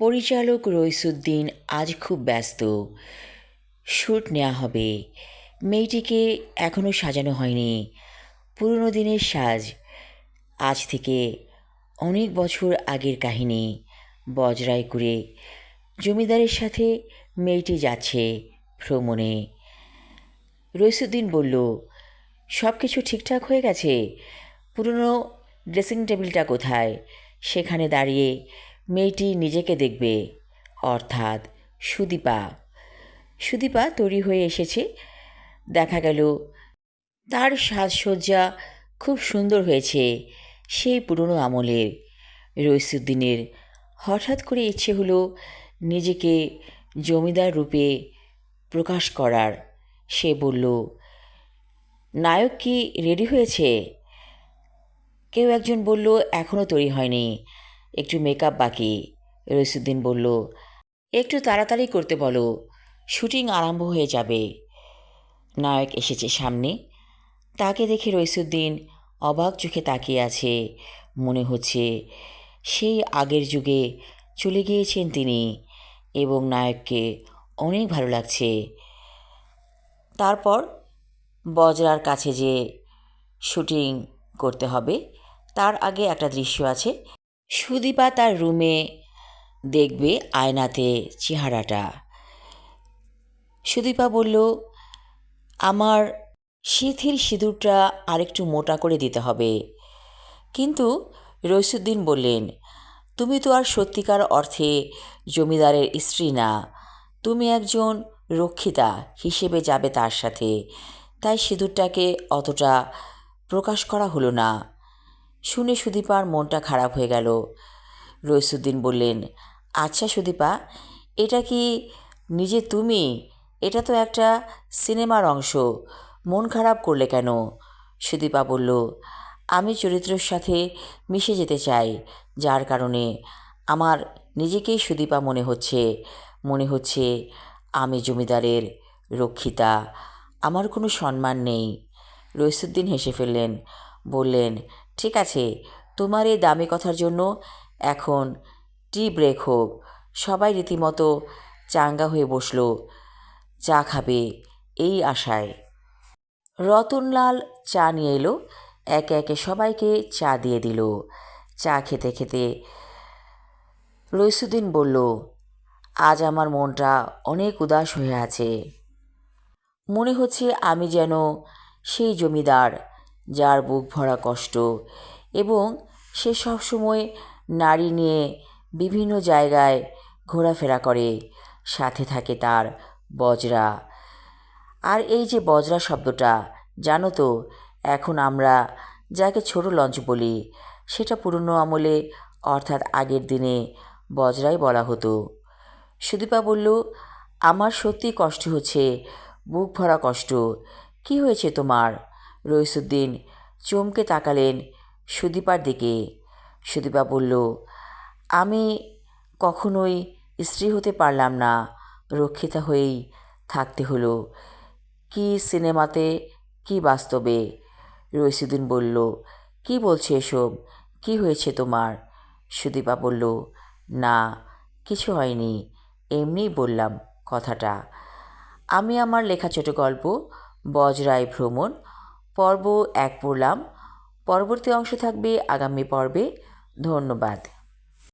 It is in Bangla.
পরিচালক রইসুদ্দিন আজ খুব ব্যস্ত। শ্যুট নেওয়া হবে। মেয়েটিকে এখনও সাজানো হয়নি। পুরনো দিনের সাজ। আজ থেকে অনেক বছর আগের কাহিনী। বজরায় করে জমিদারের সাথে মেয়েটি যাচ্ছে ভ্রমণে। রইসুদ্দিন বলল, সব কিছু ঠিকঠাক হয়ে গেছে? পুরনো ড্রেসিং টেবিলটা কোথায়? সেখানে দাঁড়িয়ে মেয়েটি নিজেকে দেখবে, অর্থাৎ সুদীপা। সুদীপা তৈরি হয়ে এসেছে। দেখা গেল তার সাজসজ্জা খুব সুন্দর হয়েছে, সেই পুরনো আমলের। রইসুদ্দিনের হঠাৎ করে ইচ্ছে হলো নিজেকে জমিদার রূপে প্রকাশ করার। সে বলল, নায়ক কি রেডি হয়েছে? কেউ একজন বলল, এখনও তৈরি হয়নি, একটু মেকআপ বাকি। রইসুদ্দিন বলল, একটু তাড়াতাড়ি করতে বলো, শুটিং আরম্ভ হয়ে যাবে। নায়ক এসেছে সামনে। তাকে দেখে রইসুদ্দিন অবাক চোখে তাকিয়ে আছে। মনে হচ্ছে সেই আগের যুগে চলে গিয়েছেন তিনি, এবং নায়ককে অনেক ভালো লাগছে। তারপর বজরার কাছে যে শুটিং করতে হবে, তার আগে একটা দৃশ্য আছে। সুদীপা তার রুমে দেখবে আয়নাতে চেহারাটা। সুদীপা বলল, আমার শিথিল সিঁদুরটা আরেকটু মোটা করে দিতে হবে। কিন্তু রইসুদ্দিন বললেন, তুমি তো আর সত্যিকার অর্থে জমিদারের স্ত্রী না, তুমি একজন রক্ষিতা হিসেবে যাবে তার সাথে, তাই সিঁদুরটাকে অতটা প্রকাশ করা হলো না। শুনে সুদীপার মনটা খারাপ হয়ে গেল। রইসুদ্দিন বললেন, আচ্ছা সুদীপা, এটা কি নিজে তুমি? এটা তো একটা সিনেমার অংশ, মন খারাপ করলে কেন? সুদীপা বলল, আমি চরিত্রের সাথে মিশে যেতে চাই, যার কারণে আমার নিজেকেই সুদীপা মনে হচ্ছে আমি জমিদারের রক্ষিতা, আমার কোনো সম্মান নেই। রইসুদ্দিন হেসে ফেললেন, বললেন, ঠিক আছে, তোমার এই দামি কথার জন্য এখন টি ব্রেক হোক। সবাই রীতিমতো চাঙ্গা হয়ে বসল চা খাবে এই আশায়। রতনলাল চা নিয়ে এলো, একে একে সবাইকে চা দিয়ে দিল। চা খেতে খেতে রইসুদ্দিন বলল, আজ আমার মনটা অনেক উদাস হয়ে আছে। মনে হচ্ছে আমি যেন সেই জমিদার যার বুক ভরা কষ্ট, এবং সে সবসময় নারী নিয়ে বিভিন্ন জায়গায় ঘোরাফেরা করে, সাথে থাকে তার বজরা। আর এই যে বজরা শব্দটা, জানো তো, এখন আমরা যাকে ছোট লঞ্চ বলি, সেটা পুরনো আমলে অর্থাৎ আগের দিনে বজরাই বলা হতো। সুদীপা বলল, আমার সত্যি কষ্ট হচ্ছে, বুক ভরা কষ্ট। কি হয়েছে তোমার? রইসুদ্দিন চমকে তাকালেন সুদীপার দিকে। সুদীপা বলল, আমি কখনোই স্ত্রী হতে পারলাম না, রক্ষিতা হয়েই থাকতে হলো, কি সিনেমাতে কি বাস্তবে। রইসুদ্দিন বলল, কি বলছে এসব? কি হয়েছে তোমার? সুদীপা বলল, না, কিছু হয়নি, এমনিই বললাম কথাটা। আমি আমার লেখা ছোট গল্প বজরায় ভ্রমণ পর্ব 1 পড়লাম। পরবর্তী অংশ থাকবে আগামী পর্বে। ধন্যবাদ।